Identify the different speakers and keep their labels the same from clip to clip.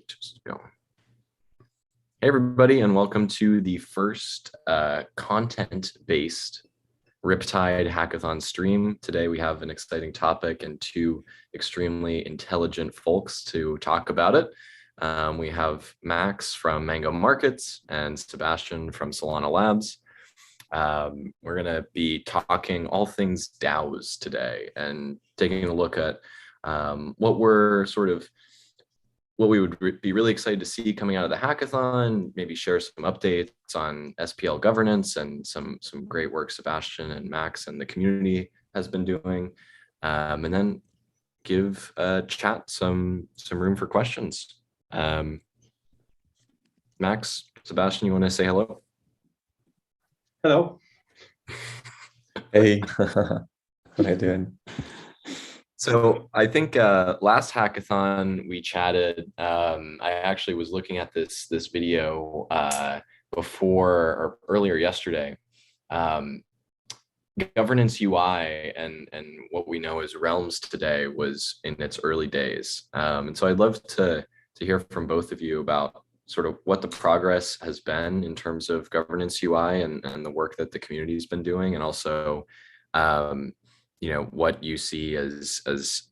Speaker 1: Just go. Hey everybody, and welcome to the first content-based Riptide Hackathon stream. Today we have an exciting topic and two extremely intelligent folks to talk about it. We have Max from Mango Markets and Sebastian from Solana Labs. We're going to be talking all things DAOs today and taking a look at what we would be really excited to see coming out of the hackathon, maybe share some updates on SPL governance and some great work Sebastian and Max and the community has been doing, and then give chat some room for questions. Max, Sebastian, you want to say hello?
Speaker 2: Hello.
Speaker 3: Hey, what are you doing?
Speaker 1: So I think last hackathon we chatted. I actually was looking at this video before or earlier yesterday. Governance UI and what we know as Realms today was in its early days, and so I'd love to hear from both of you about sort of what the progress has been in terms of governance UI and the work that the community has been doing, and also what you see as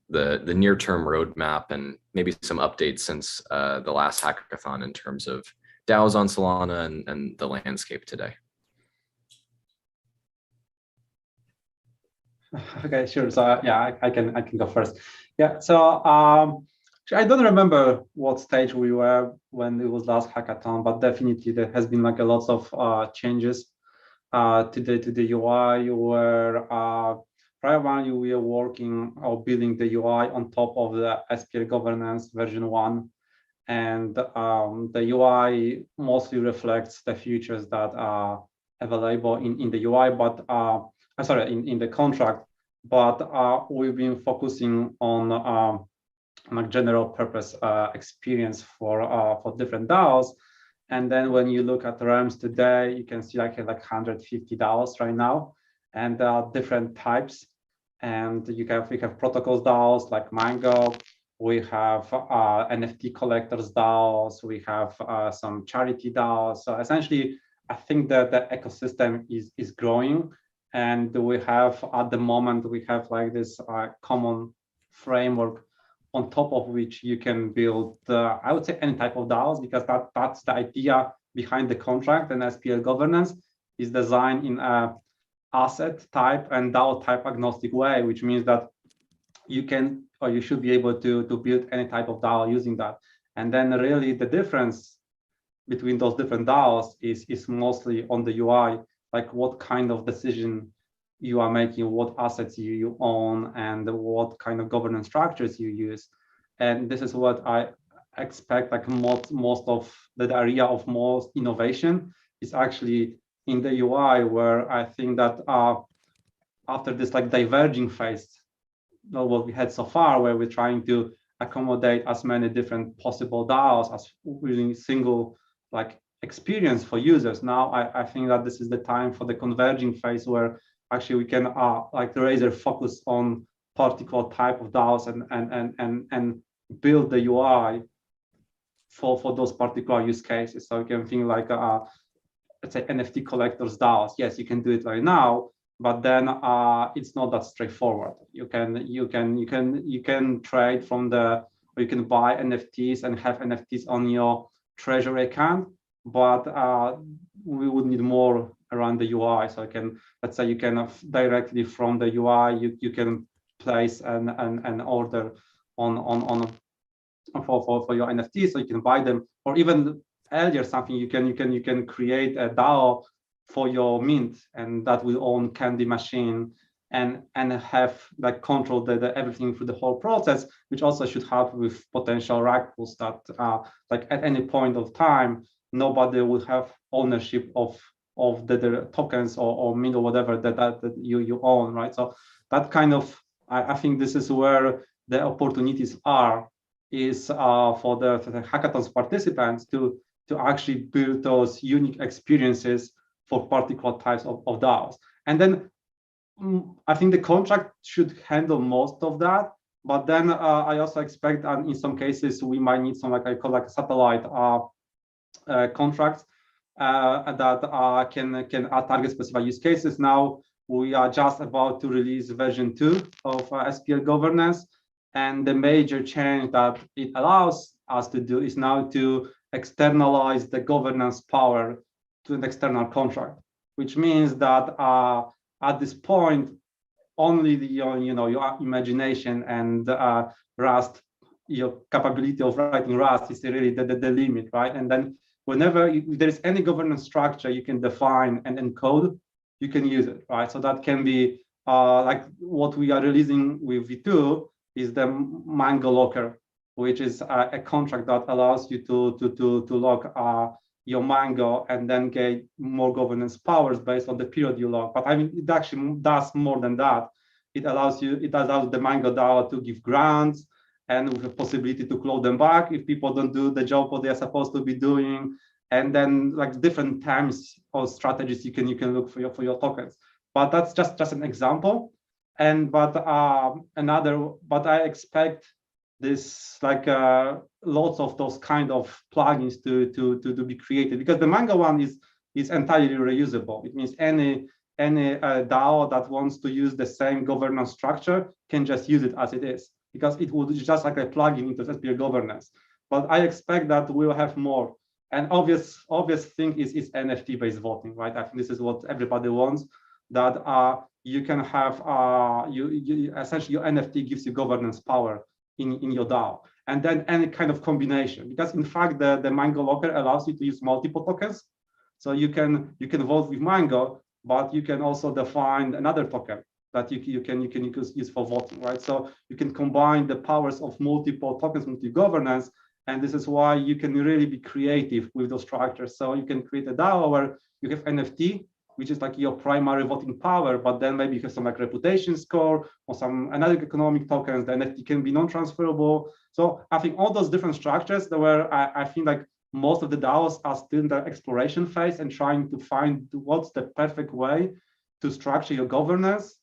Speaker 1: the near-term roadmap and maybe some updates since the last hackathon in terms of DAOs on Solana and the landscape today.
Speaker 2: Okay, sure. So yeah, I can go first. Yeah. So I don't remember what stage we were when it was last hackathon, but definitely there has been like a lot of changes to the UI. Where primarily we are working or building the UI on top of the SPL governance version 1, and the UI mostly reflects the features that are available in the UI, but in the contract. But we've been focusing on like general purpose experience for different DAOs. And then when you look at Realms today, you can see like 150 DAOs right now, and there are different types. And we have protocols DAOs like Mango. We have NFT collectors DAOs. We have some charity DAOs. So essentially, I think that the ecosystem is growing, and we have at the moment like this common framework on top of which you can build, I would say, any type of DAOs, because that's the idea behind the contract. And SPL governance is designed in a asset type and DAO type agnostic way, which means that you can or you should be able to build any type of DAO using that. And then really the difference between those different DAOs is mostly on the UI, like what kind of decision you are making, what assets you own, and what kind of governance structures you use. And this is what I expect, like most of the area of most innovation is actually in the UI, where I think that after this like diverging phase, what we had so far, where we're trying to accommodate as many different possible DAOs as using single like experience for users. Now I think that this is the time for the converging phase, where actually we can like razor focus on particular type of DAOs and build the UI for those particular use cases. So you can think like let's say NFT collectors DAOs. Yes, you can do it right now, but then it's not that straightforward. You can trade from or you can buy NFTs and have NFTs on your Treasury account, but we would need more around the UI. So let's say you can directly from the UI you can place an order on for your NFTs, so you can buy them, or even earlier something you can create a DAO for your mint, and that will own candy machine and have like control the everything through the whole process, which also should help with potential rug pulls that like at any point of time nobody will have ownership of the tokens or mint or whatever that you own, right? So that kind of I think this is where the opportunities is for the hackathon's participants to actually build those unique experiences for particular types of DAOs. And then I think the contract should handle most of that, But then I also expect that in some cases we might need some, like I call, like satellite contracts that can target specific use cases. Now we are just about to release version 2 of SPL governance, and the major change that it allows us to do is now to externalize the governance power to an external contract, which means that at this point, only your imagination and Rust, your capability of writing Rust is really the limit, right? And then whenever there is any governance structure you can define and encode, you can use it, right? So that can be like what we are releasing with V2 is the Mango locker, which is a contract that allows you to lock your Mango and then get more governance powers based on the period you lock. But I mean, it actually does more than that. It allows the Mango DAO to give grants and with a possibility to claw them back if people don't do the job what they're supposed to be doing. And then like different terms or strategies you can look for your tokens. But that's just an example. But I expect this like lots of those kind of plugins to be created, because the Mango one is entirely reusable. It means any DAO that wants to use the same governance structure can just use it as it is, because it would just like a plugin into SPL governance. But I expect that we'll have more. And obvious thing is NFT based voting, right? I think this is what everybody wants. That you can have you essentially your NFT gives you governance power in your DAO, and then any kind of combination, because in fact the Mango locker allows you to use multiple tokens, so you can vote with Mango, but you can also define another token that you can use for voting, right? So you can combine the powers of multiple tokens, multi-governance, and this is why you can really be creative with those structures. So you can create a DAO where you have NFT, which is like your primary voting power, but then maybe you have some like reputation score or some another economic tokens. The NFT can be non-transferable. So I think all those different structures that were, I think like most of the DAOs are still in the exploration phase and trying to find what's the perfect way to structure your governance.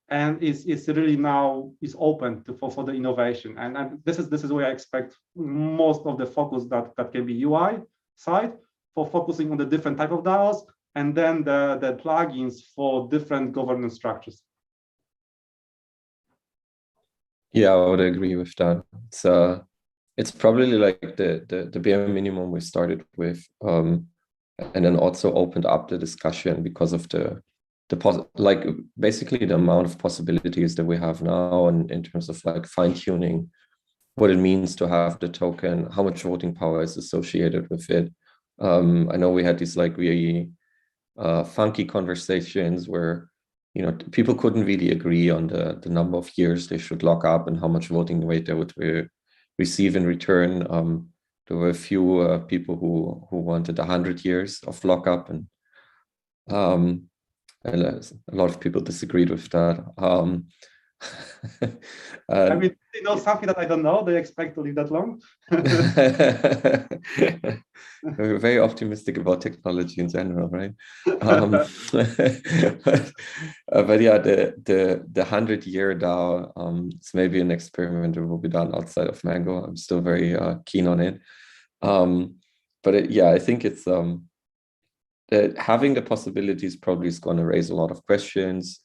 Speaker 2: And it's really now is open for the innovation. And this is where I expect most of the focus that can be UI side for focusing on the different type of DAOs, and then the plugins for different governance structures.
Speaker 3: Yeah, I would agree with that. It's probably like the bare minimum we started with, and then also opened up the discussion because of like basically the amount of possibilities that we have now, and in terms of like fine-tuning what it means to have the token, how much voting power is associated with it. I know we had these like really funky conversations where people couldn't really agree on the number of years they should lock up and how much voting weight they would receive in return. There were a few people who wanted 100 years of lockup, and a lot of people disagreed with that.
Speaker 2: I mean, something that I don't know, they expect to live that long.
Speaker 3: We're very optimistic about technology in general, right? But yeah, the 100-year DAO, it's maybe an experiment that will be done outside of Mango. I'm still very keen on it. But I think it's that having the possibilities probably is going to raise a lot of questions.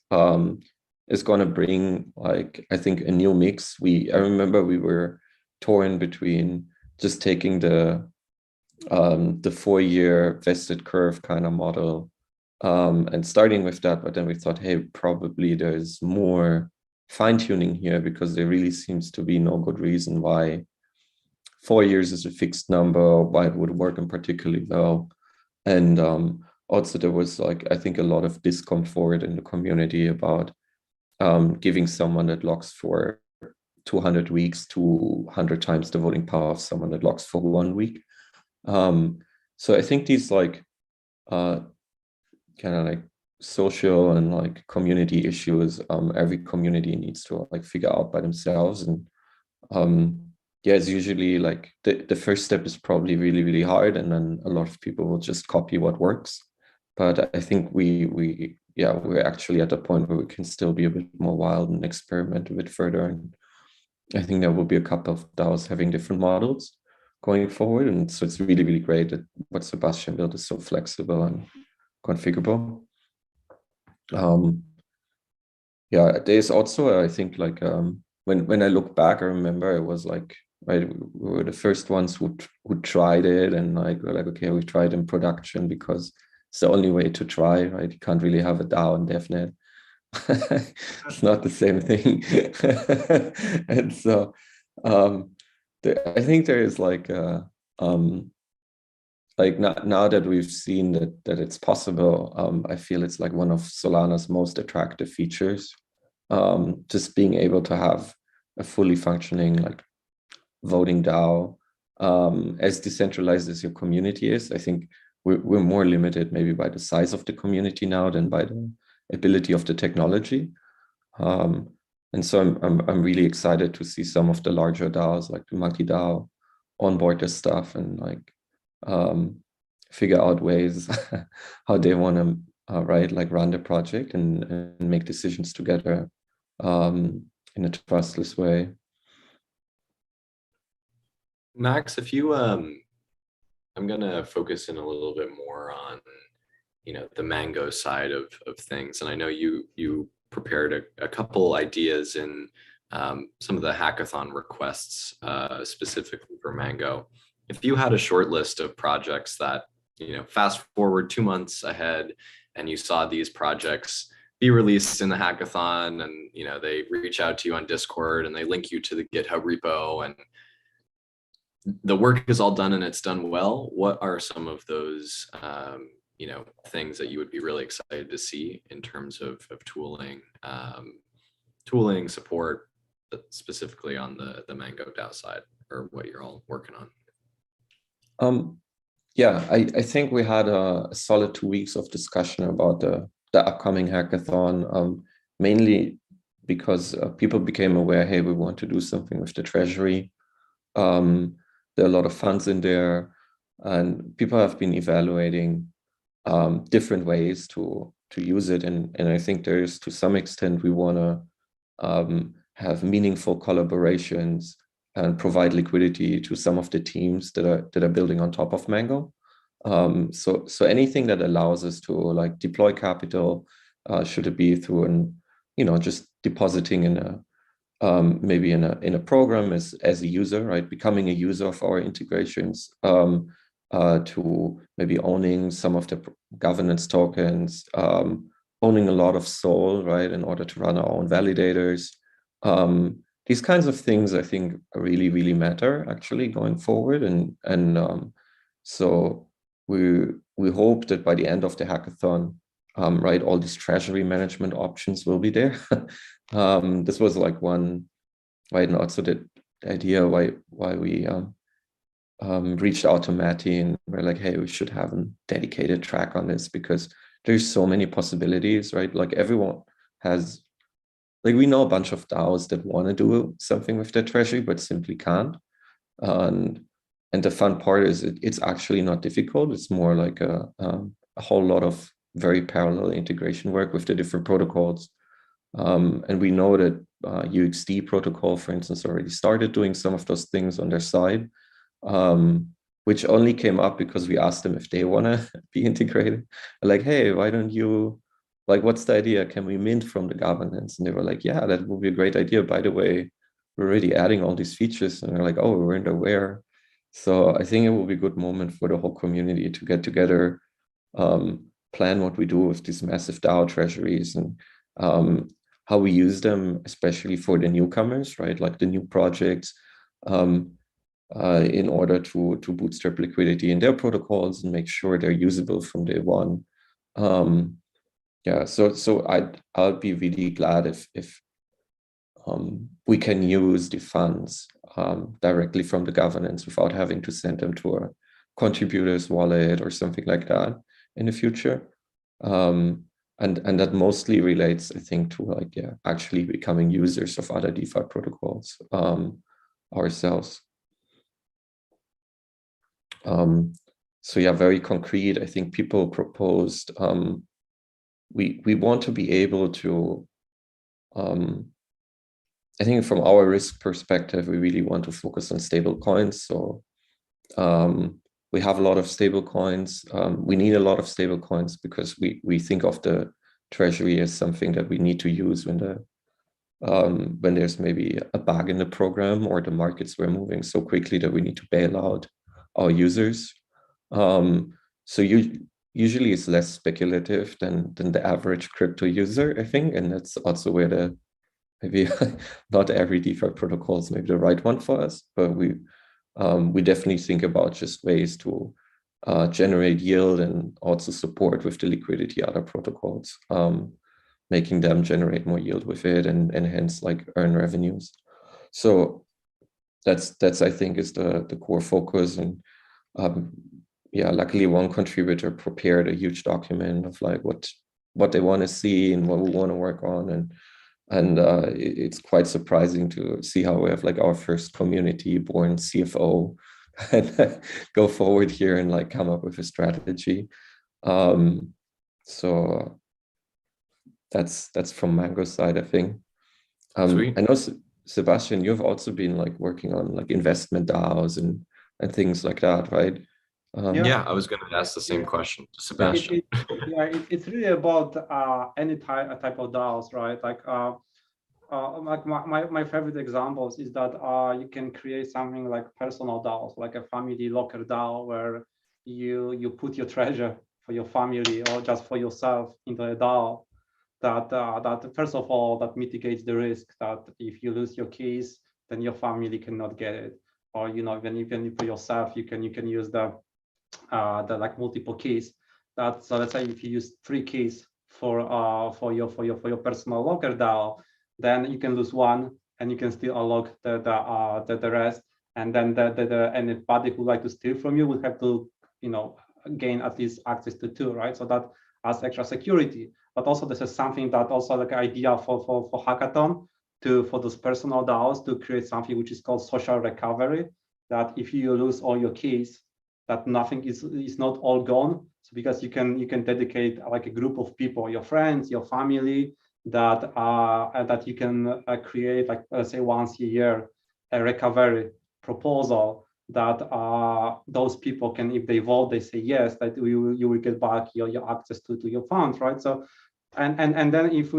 Speaker 3: It's going to bring, like, I think, a new mix. I remember we were torn between just taking the 4-year vested curve kind of model and starting with that, but then we thought, hey, probably there's more fine-tuning here, because there really seems to be no good reason why 4 years is a fixed number, why it would work in particularly well. And also there was, like, I think a lot of discomfort in the community about giving someone that locks for 200 weeks 200 times the voting power of someone that locks for 1 week. So I think these like kind of like social and like community issues, every community needs to like figure out by themselves. And it's usually like the first step is probably really, really hard, and then a lot of people will just copy what works. But I think we're actually at the point where we can still be a bit more wild and experiment a bit further. And I think there will be a couple of DAOs having different models going forward. And so it's really, really great that what Sebastian built is so flexible and configurable. Yeah, there's also, I think, like when I look back, I remember it was like, right, we were the first ones who tried it, and like we're like, okay, we tried in production because it's the only way to try, right? You can't really have a DAO in DevNet. It's not the same thing. And so I think there is like now that we've seen that it's possible, I feel it's like one of Solana's most attractive features. Just being able to have a fully functioning like voting DAO, as decentralized as your community is. I think we're more limited maybe by the size of the community now than by the ability of the technology. And so I'm really excited to see some of the larger DAOs like the Monkey DAO onboard this stuff and like figure out ways how they want to run the project and make decisions together in a trustless way.
Speaker 1: Max, if you I'm gonna focus in a little bit more on the Mango side of things, and I know you prepared a couple ideas in some of the hackathon requests specifically for Mango. If you had a short list of projects that fast forward 2 months ahead and you saw these projects be released in the hackathon, and they reach out to you on Discord and they link you to the GitHub repo, and the work is all done and it's done well, what are some of those things that you would be really excited to see in terms of tooling support, specifically on the Mango DAO side, or what you're all working on?
Speaker 3: Yeah, I think we had a solid 2 weeks of discussion about the upcoming hackathon, mainly because people became aware, hey, we want to do something with the Treasury. There are a lot of funds in there, and people have been evaluating different ways to use it. And I think there's, to some extent, we want to have meaningful collaborations and provide liquidity to some of the teams that are building on top of Mango. So anything that allows us to like deploy capital, should it be through just depositing in a maybe in a program as a user, right? Becoming a user of our integrations, to maybe owning some of the governance tokens, owning a lot of Sol, right, in order to run our own validators. These kinds of things, I think, really, really matter actually going forward. And so we hope that by the end of the hackathon, right, all these treasury management options will be there. This was like one, right, and also the idea why we reached out to Matty and we're like, hey, we should have a dedicated track on this, because there's so many possibilities, right? Like everyone has, like, we know a bunch of DAOs that want to do something with their treasury but simply can't. And the fun part is it's actually not difficult. It's more like a whole lot of very parallel integration work with the different protocols. And we know that UXD protocol, for instance, already started doing some of those things on their side, which only came up because we asked them if they want to be integrated. Like, hey, why don't you, like, what's the idea? Can we mint from the governance? And they were like, yeah, that would be a great idea. By the way, we're already adding all these features. And they're like, oh, we weren't aware. So I think it will be a good moment for the whole community to get together, plan what we do with these massive DAO treasuries, and how we use them, especially for the newcomers, right? Like the new projects, in order to bootstrap liquidity in their protocols and make sure they're usable from day one. Yeah, so I'll be really glad if we can use the funds directly from the governance without having to send them to a contributor's wallet or something like that in the future. And that mostly relates, I think, to like, yeah, actually becoming users of other DeFi protocols ourselves. So yeah, very concrete. I think people proposed, we want to be able to I think from our risk perspective, we really want to focus on stable coins. So we have a lot of stable coins. We need a lot of stable coins because we think of the Treasury as something that we need to use when there's maybe a bug in the program or the markets were moving so quickly that we need to bail out our users. So usually it's less speculative than the average crypto user, I think, and that's also where maybe not every DeFi protocol is maybe the right one for us, but we definitely think about just ways to generate yield and also support with the liquidity other protocols, making them generate more yield with it and hence like earn revenues. So that's I think is the core focus. And yeah, luckily one contributor prepared a huge document of like what they want to see and what we want to work on, and it's quite surprising to see how we have like our first community born CFO and go forward here and like come up with a strategy. So that's from Mango's side, I think.
Speaker 1: Sweet.
Speaker 3: I know Sebastian, you've also been like working on like investment DAOs and things like that, right?
Speaker 1: Yeah, I was going to ask the same question to Sebastian.
Speaker 2: It's really about any type of DAOs, right? Like my favorite examples is that you can create something like personal DAOs, like a family locker DAO, where you put your treasure for your family or just for yourself into a DAO. That first of all, that mitigates the risk that if you lose your keys, then your family cannot get it, or even for yourself, you can use the like multiple keys. So let's say if you use 3 keys for your personal locker DAO, then you can lose one and you can still unlock the rest. And then anybody who like to steal from you would have to gain at least access to 2, right? So that adds extra security. But also this is something that also like idea for Hackathon for those personal DAOs to create something which is called social recovery. That if you lose all your keys, that nothing is not all gone. So because you can dedicate like a group of people, your friends, your family, that you can create, like let's say once a year, a recovery proposal that those people can, if they vote, they say yes, that you will get back your access to your funds, right? So and then if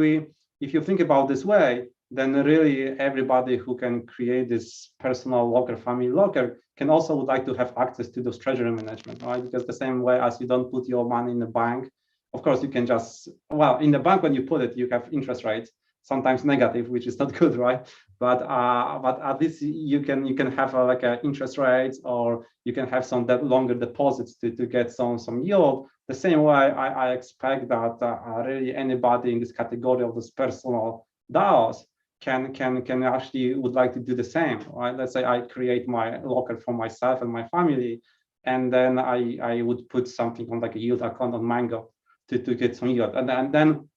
Speaker 2: you think about this way, then really everybody who can create this personal locker, family locker, can also would like to have access to those treasury management, right? Because the same way as you don't put your money in the bank, of course you can just, well, in the bank when you put it, you have interest rates, sometimes negative, which is not good, right? But at least you can have like interest rates, or you can have some longer deposits to get some yield. The same way I expect that really anybody in this category of this personal DAOs can actually would like to do the same, right? Let's say I create my locker for myself and my family, and then I would put something on like a yield account on Mango to get some yield, and then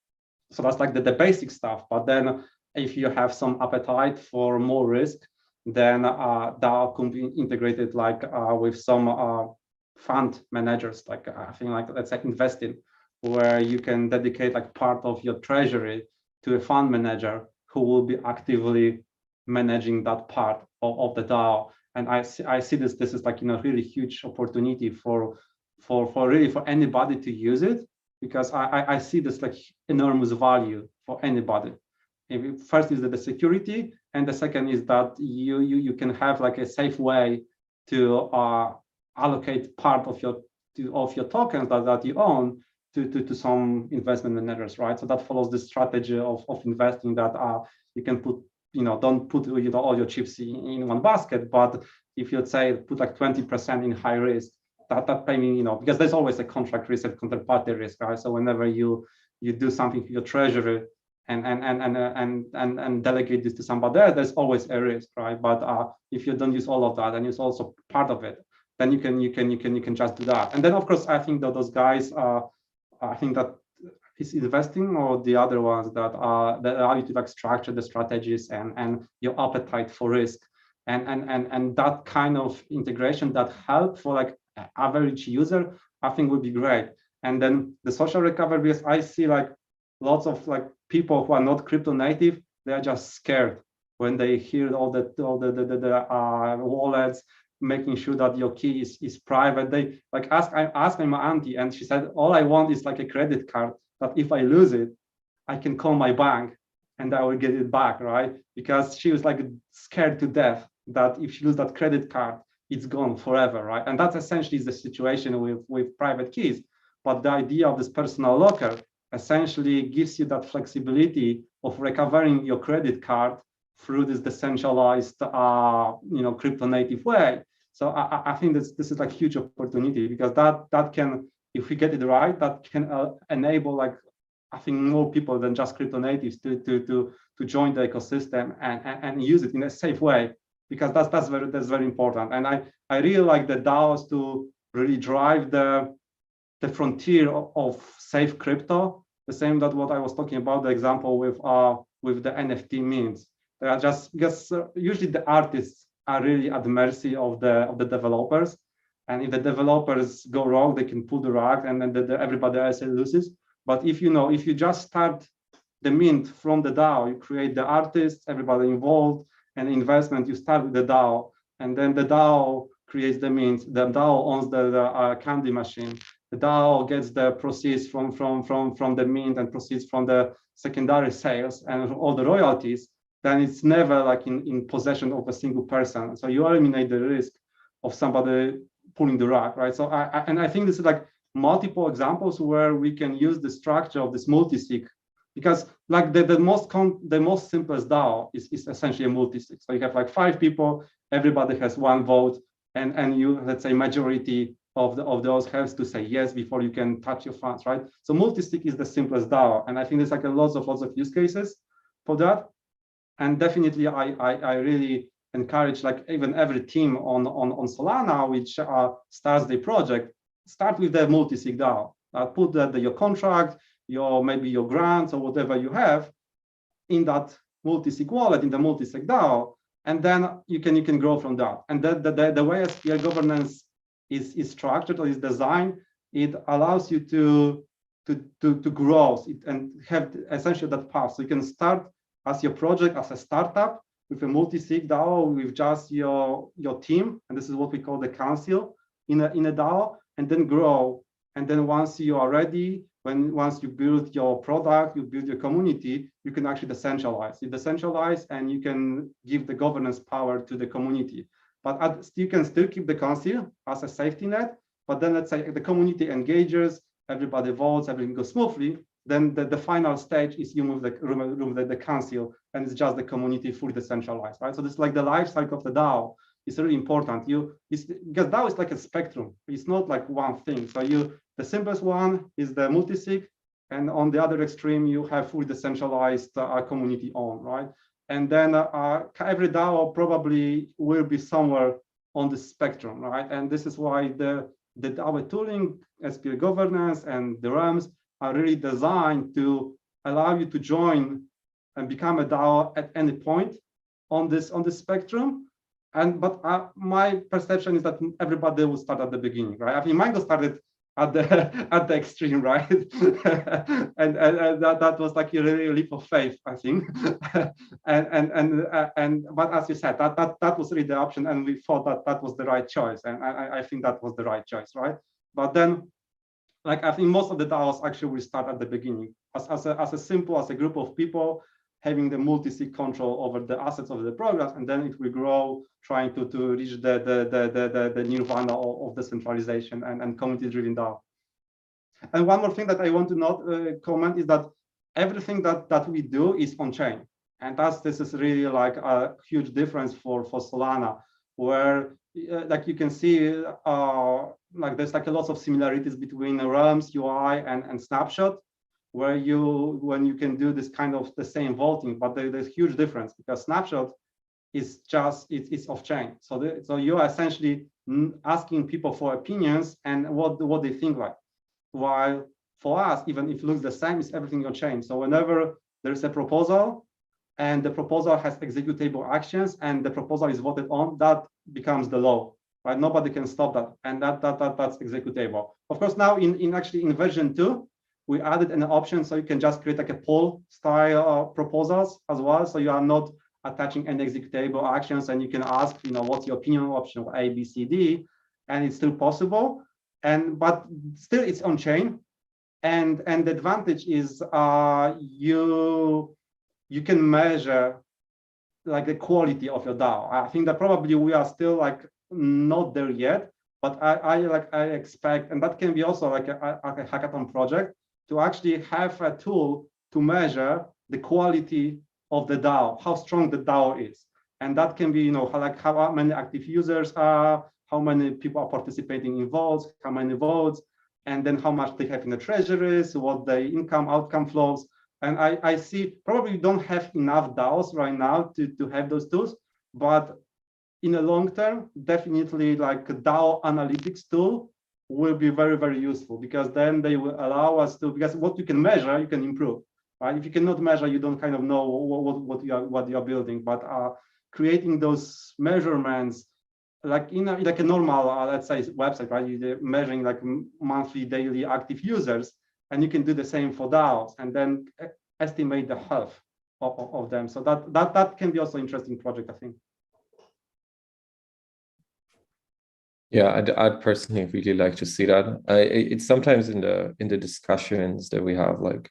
Speaker 2: so that's like the basic stuff. But then if you have some appetite for more risk, then DAO can be integrated like with some fund managers, like I think like let's say investing, where you can dedicate like part of your treasury to a fund manager who will be actively managing that part of the DAO. And I see this is like really huge opportunity for really for anybody to use it, because I see this like enormous value for anybody. First is the security, and the second is that you can have like a safe way to allocate part of your tokens that you own to some investment managers, right? So that follows the strategy of investing, that you can put, don't put all your chips in one basket, but if you say put like 20% in high risk, that payment, because there's always a contract risk and counterparty risk, right? So whenever you do something for your treasury and delegate this to somebody else, there's always a risk, right? But if you don't use all of that and use also part of it, then you can just do that. And then of course I think that those guys I think that is investing, or the other ones that allow you to like structure the strategies and your appetite for risk, and that kind of integration that help for like average user, I think would be great. And then the social recovery, because I see like lots of like people who are not crypto native, they are just scared when they hear all the wallets, making sure that your key is private. They like I asked my auntie, and she said, all I want is like a credit card that if I lose it, I can call my bank and I will get it back, right? Because she was like scared to death that if she loses that credit card, it's gone forever, right? And that's essentially the situation with private keys. But the idea of this personal locker essentially gives you that flexibility of recovering your credit card through this decentralized, crypto native way. So I think this is like huge opportunity, because that can, if we get it right, that can enable like, I think, more people than just crypto natives to join the ecosystem and use it in a safe way, because that's very important. And I really like the DAOs to really drive the frontier of safe crypto. The same that what I was talking about, the example with the NFT memes. They are just because usually the artists are really at the mercy of the developers, and if the developers go wrong, they can pull the rug, and then everybody else loses. But if you just start the mint from the DAO, you create the artists, everybody involved, and investment. You start with the DAO, and then the DAO creates the mint. The DAO owns the candy machine. The DAO gets the proceeds from the mint and proceeds from the secondary sales and all the royalties. Then it's never like in possession of a single person. So you eliminate the risk of somebody pulling the rug, right? So I think this is like multiple examples where we can use the structure of this multi-sig, because like the most simplest DAO is essentially a multi-sig. So you have like 5 people, everybody has 1 vote, and you, let's say, majority of those has to say yes before you can touch your funds, right? So multi-sig is the simplest DAO, and I think there's like lots of use cases for that. And definitely I really encourage like even every team on Solana which starts the project, start with the multi-sig DAO. Put your contract, maybe your grants or whatever you have in that multi-sig wallet, in the multi-sig DAO, and then you can grow from that. And the way SPL governance is structured or is designed, it allows you to grow and have essentially that path. So you can start as your project as a startup with a multi-sig DAO with just your team, and this is what we call the council in a DAO, and then grow. And then once you are ready, once you build your product, you build your community, you can actually decentralize. You decentralize and you can give the governance power to the community. But you can still keep the council as a safety net. But then let's say the community engages, everybody votes, everything goes smoothly. Then the final stage is you remove the council, and it's just the community fully decentralized, right? So this is like the life cycle of the DAO. It's really important. Because DAO is like a spectrum. It's not like one thing. So the simplest one is the multi-sig, and on the other extreme you have fully decentralized community owned, right? And then every DAO probably will be somewhere on the spectrum, right? And this is why our tooling, SPL governance, and the realms are really designed to allow you to join and become a DAO at any point on this spectrum. But my perception is that everybody will start at the beginning, right? I mean, Mango started at the extreme, right? and that was like a really leap of faith, I think. But as you said, that was really the option, and we thought that was the right choice, and I think that was the right choice, right? But then, like, I think most of the DAOs actually will start at the beginning as a group of people having the multi-sig control over the assets of the programs, and then it will grow, trying to reach the nirvana of decentralization and community-driven DAO. And one more thing that I want to comment is that everything that we do is on-chain, and this is really like a huge difference for Solana, where like you can see, like there's like a lot of similarities between Realms UI and Snapshot, where when you can do this kind of the same voting, but there's a huge difference because Snapshot is just it's off-chain. So you're essentially asking people for opinions and what they think like. While for us, even if it looks the same, it's everything on-chain. So whenever there's a proposal and the proposal has executable actions and the proposal is voted on, that becomes the law, right? Nobody can stop that, and that's executable. Of course, now in version 2, we added an option so you can just create like a poll style proposals as well. So you are not attaching any executable actions, and you can ask, what's your opinion on option A, B, C, D, and it's still possible. But still it's on chain. And the advantage is you can measure like the quality of your DAO. I think that probably we are still like not there yet, but I expect, and that can be also like a hackathon project, to actually have a tool to measure the quality of the DAO, how strong the DAO is. And that can be, like how many active users are, how many people are participating in votes, how many votes, and then how much they have in the treasuries, what the outcome flows. And I see probably don't have enough DAOs right now to have those tools, but in the long term, definitely like a DAO analytics tool will be very, very useful, because then they will allow us to, because what you can measure, you can improve, right? If you cannot measure, you don't kind of know what you are building, but creating those measurements, like in like a normal, let's say, website, right? You're measuring like monthly, daily active users, and you can do the same for DAOs, and then estimate the health of them. So that can be also an interesting project, I think.
Speaker 3: Yeah, I'd personally really like to see that. It's sometimes in the discussions that we have, like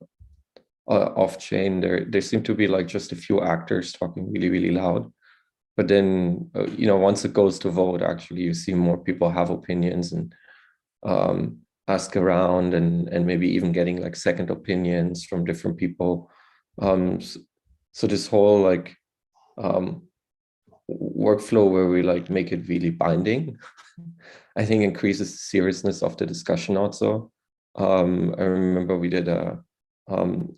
Speaker 3: off chain, there seem to be like just a few actors talking really, really loud. But then, once it goes to vote, actually, you see more people have opinions and ask around, and maybe even getting like second opinions from different people. So this whole like workflow where we like make it really binding, I think increases the seriousness of the discussion also. I remember we did a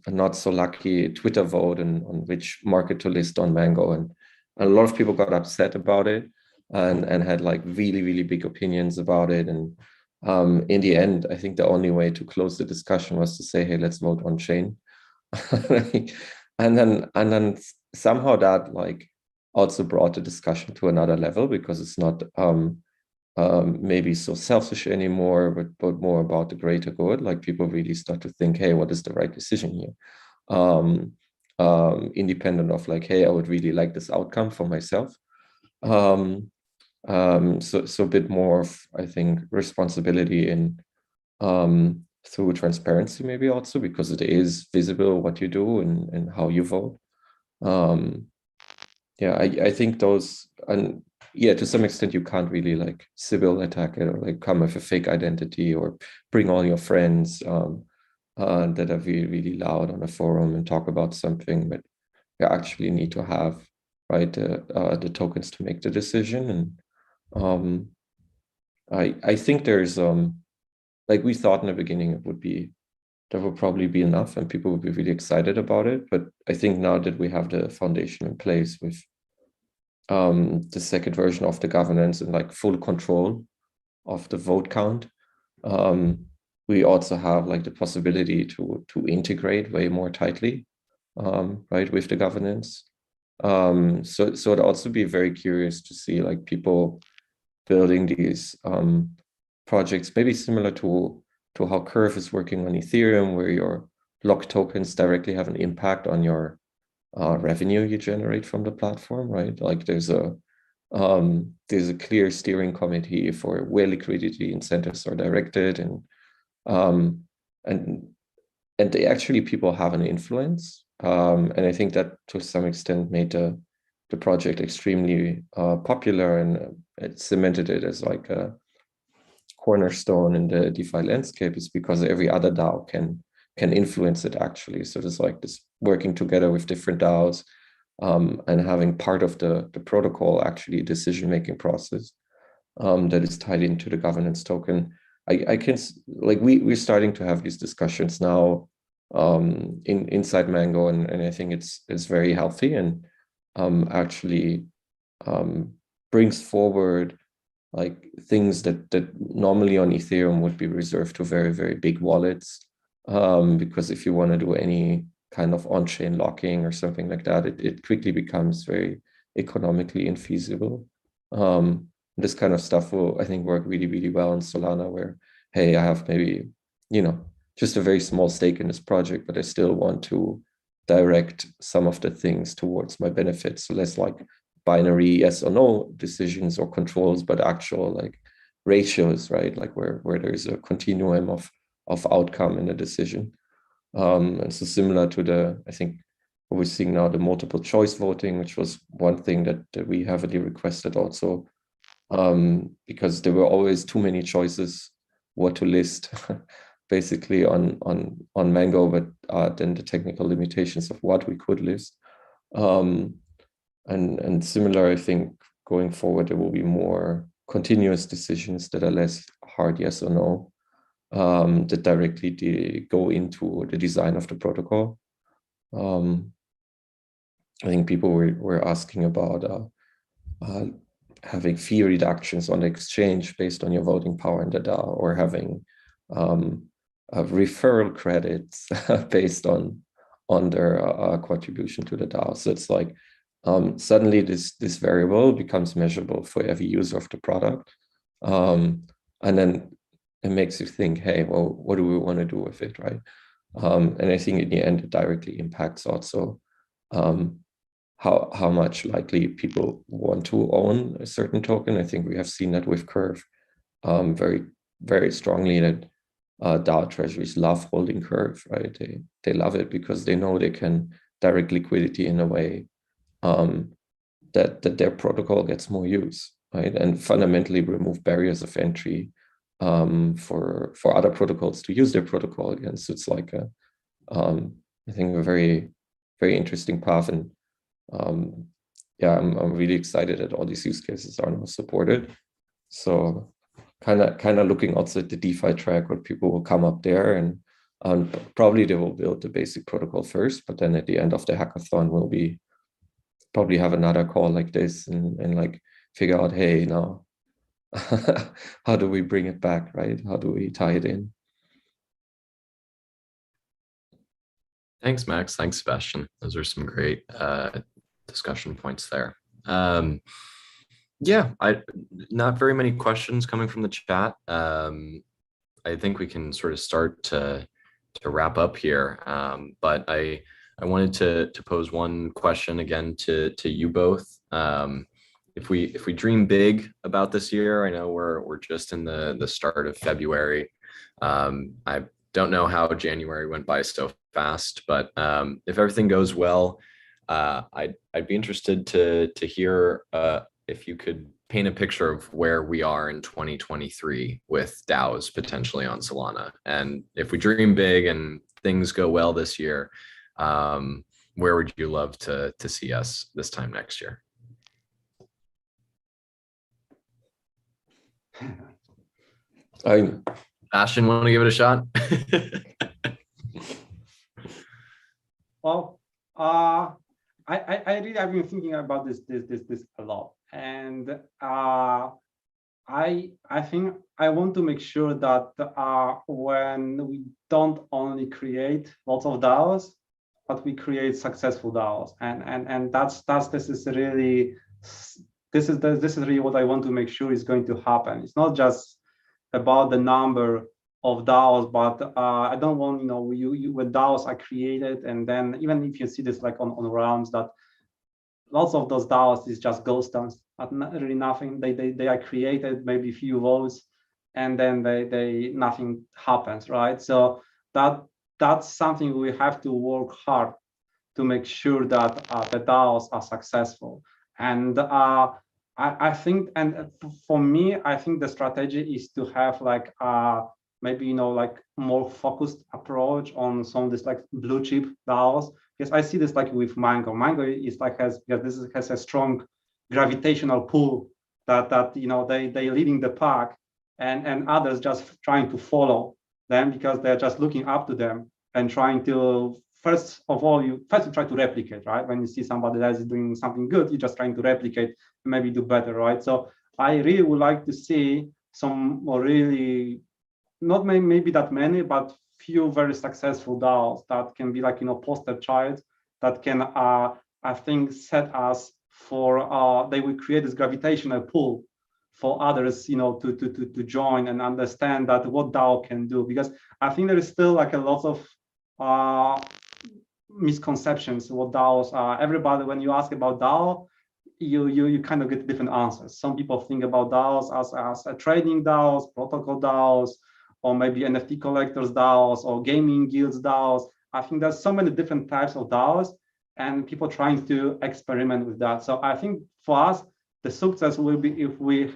Speaker 3: not so lucky Twitter vote on which market to list on Mango, and a lot of people got upset about it and had like really, really big opinions about it. And in the end, I think the only way to close the discussion was to say, hey, let's vote on chain. and then somehow that like also brought the discussion to another level, because it's not maybe so selfish anymore, but more about the greater good. Like people really start to think, hey, what is the right decision here? Independent of like, hey, I would really like this outcome for myself. So a bit more of, I think, responsibility in through transparency, maybe also, because it is visible what you do and how you vote. Yeah, I think those, and yeah, to some extent you can't really like Sybil attack it, or like come with a fake identity, or bring all your friends that are really, really loud on a forum and talk about something. But you actually need to have, right, the tokens to make the decision. And I think there's like we thought in the beginning there would probably be enough and people would be really excited about it. But I think now that we have the foundation in place with the second version of the governance and like full control of the vote count, we also have like the possibility to integrate way more tightly, right, with the governance. So I'd also be very curious to see like people building these projects, maybe similar to how Curve is working on Ethereum, where your locked tokens directly have an impact on your revenue you generate from the platform, right? Like there's a clear steering committee for where liquidity incentives are directed, and they actually, people have an influence, and I think that to some extent made the project extremely popular, and it cemented it as like a cornerstone in the DeFi landscape, is because every other DAO can influence it actually. So there's like this working together with different DAOs, and having part of the protocol actually decision-making process that is tied into the governance token. I can, like, we're starting to have these discussions now inside Mango, and I think it's very healthy, and actually brings forward like things that normally on Ethereum would be reserved to very, very big wallets. Because if you want to do any kind of on-chain locking or something like that, it quickly becomes very economically infeasible. This kind of stuff will, I think, work really, really well in Solana, where, hey, I have maybe, just a very small stake in this project, but I still want to direct some of the things towards my benefit. So less like binary yes or no decisions or controls, but actual like ratios, right? Like where there's a continuum of outcome in a decision. And so similar to I think what we're seeing now, the multiple choice voting, which was one thing that we heavily requested also, because there were always too many choices what to list basically on Mango, but then the technical limitations of what we could list. And similar, I think going forward, there will be more continuous decisions that are less hard yes or no, that directly go into the design of the protocol. I think people were asking about having fee reductions on the exchange based on your voting power in the DAO, or having referral credits based on their contribution to the DAO. So it's like suddenly this variable becomes measurable for every user of the product, and then it makes you think, hey, well, what do we want to do with it, right? And I think in the end, it directly impacts also how much likely people want to own a certain token. I think we have seen that with Curve very, very strongly, that DAO treasuries love holding Curve, right? They love it because they know they can direct liquidity in a way that their protocol gets more use, right? And fundamentally remove barriers of entry for other protocols to use their protocol again. So it's like I think a very, very interesting path. And yeah, I'm really excited that all these use cases are now supported. So kind of looking outside the DeFi track, what people will come up there, and probably they will build the basic protocol first, but then at the end of the hackathon will probably have another call like this and like figure out, hey, now how do we bring it back, right? How do we tie it in?
Speaker 1: Thanks, Max. Thanks, Sebastian. Those are some great discussion points there. Yeah, not very many questions coming from the chat. I think we can sort of start to wrap up here. But I wanted to pose one question again to you both. If we dream big about this year, I know we're just in the start of February. I don't know how January went by so fast, but if everything goes well, I'd be interested to hear if you could paint a picture of where we are in 2023 with DAOs potentially on Solana. And if we dream big and things go well this year, where would you love to see us this time next year? Ashton, want to give it a shot?
Speaker 2: Well, I've been thinking about this a lot, and I think I want to make sure that when we don't only create lots of DAOs, but we create successful DAOs, and this is really what I want to make sure is going to happen. It's not just about the number of DAOs, but I don't want, when DAOs are created, and then even if you see this like on rounds, that lots of those DAOs is just ghost towns, but not really nothing. They are created, maybe few votes, and then nothing happens, right? So that's something we have to work hard to make sure that the DAOs are successful. And I think, and for me, I think the strategy is to have like maybe like more focused approach on some of this like blue chip DAOs. Because I see this like with Mango. Mango is like has a strong gravitational pull that they leading the pack, and others just trying to follow them because they're just looking up to them and trying to first you try to replicate, right? When you see somebody that is doing something good, you're just trying to replicate and maybe do better, right? So I really would like to see some more really, not maybe that many, but few very successful DAOs that can be like poster child that can I think set us for they will create this gravitational pull for others to join and understand that what DAO can do, because I think there is still like a lot of misconceptions what DAOs are. Everybody, when you ask about DAO, you kind of get different answers. Some people think about DAOs as a trading DAOs, protocol DAOs, or maybe NFT collectors DAOs, or gaming guilds DAOs. I think there's so many different types of DAOs, and people trying to experiment with that. So I think for us, the success will be if we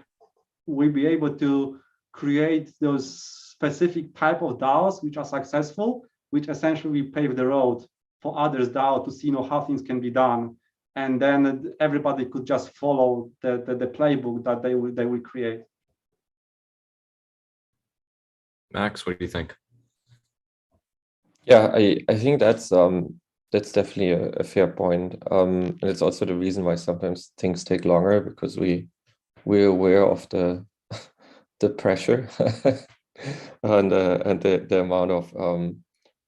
Speaker 2: will be able to create those specific type of DAOs which are successful, which essentially pave the road for others DAO to see how things can be done, and then everybody could just follow the playbook that they will create.
Speaker 1: Max, what do you think?
Speaker 3: Yeah, I think that's definitely a fair point. And it's also the reason why sometimes things take longer, because we're aware of the pressure and the amount of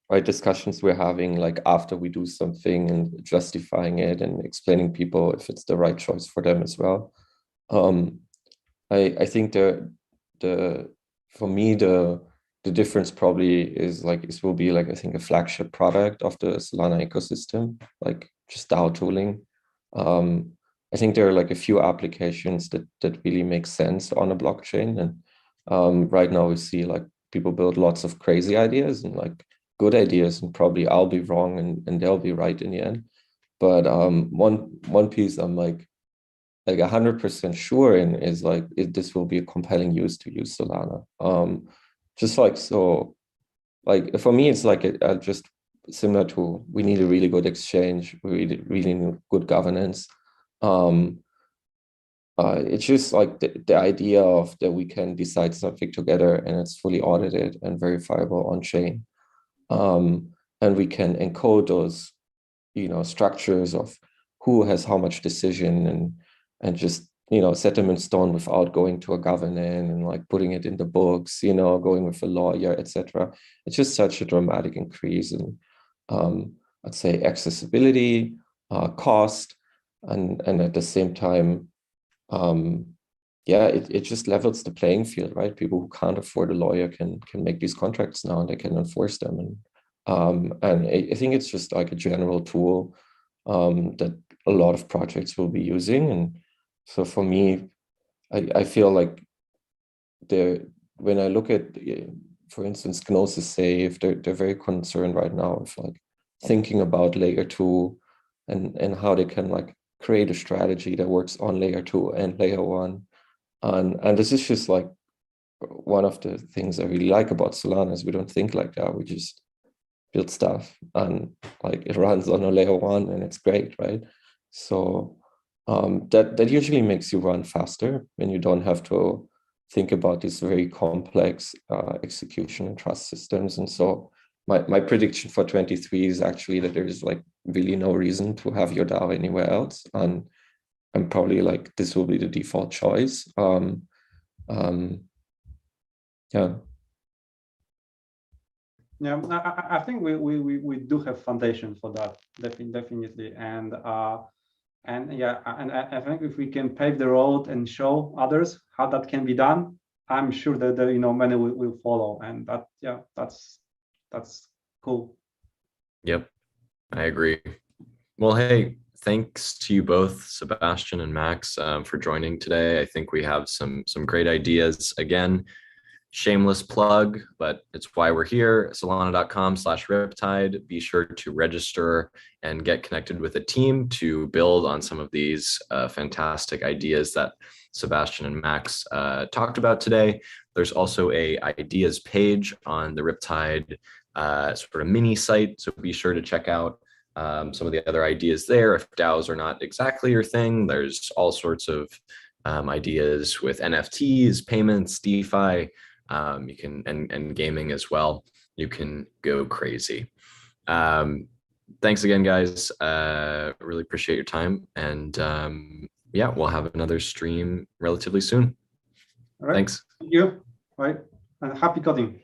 Speaker 3: right discussions we're having, like after we do something, and justifying it and explaining people if it's the right choice for them as well. I think for me the difference probably is like it will be like, I think, a flagship product of the Solana ecosystem, like just DAO tooling. I think there are like a few applications that really make sense on a blockchain, and right now we see like people build lots of crazy ideas and like good ideas, and probably I'll be wrong and they'll be right in the end. But one piece I'm like 100% sure in is like this will be a compelling use to use Solana. Just like, so like for me it's like just similar to, we need a really good exchange, we really need good governance. It's just like the idea of that we can decide something together and it's fully audited and verifiable on chain. And we can encode those, structures of who has how much decision, and just, set them in stone without going to a governance and like putting it in the books, going with a lawyer, etc. It's just such a dramatic increase in, I'd say, accessibility, cost, and at the same time, it just levels the playing field, right? People who can't afford a lawyer can make these contracts now, and they can enforce them. And I think it's just like a general tool that a lot of projects will be using. And so for me, I feel like when I look at, for instance, Gnosis Safe, they're very concerned right now with like thinking about layer 2 and how they can like create a strategy that works on layer 2 and layer 1. And this is just like one of the things I really like about Solana is we don't think like that. We just build stuff and like it runs on a layer 1 and it's great, right? So that usually makes you run faster when you don't have to think about these very complex execution and trust systems. And so my prediction for 23 is actually that there is like really no reason to have your DAO anywhere else. And probably like this will be the default choice.
Speaker 2: Yeah, I think we do have foundation for that, definitely, and yeah, and I think if we can pave the road and show others how that can be done, I'm sure that many will follow, and that's cool.
Speaker 1: Yep, I agree. Well, hey, thanks to you both, Sebastian and Max, for joining today. I think we have some great ideas. Again, shameless plug, but it's why we're here. Solana.com/Riptide. Be sure to register and get connected with a team to build on some of these fantastic ideas that Sebastian and Max talked about today. There's also a ideas page on the Riptide sort of mini site, so be sure to check out some of the other ideas there. If DAOs are not exactly your thing, there's all sorts of ideas with NFTs, payments, DeFi. You can, and gaming as well. You can go crazy. Thanks again, guys. Really appreciate your time. And yeah, we'll have another stream relatively soon.
Speaker 2: All right.
Speaker 1: Thanks.
Speaker 2: Thank you. Bye. And happy coding.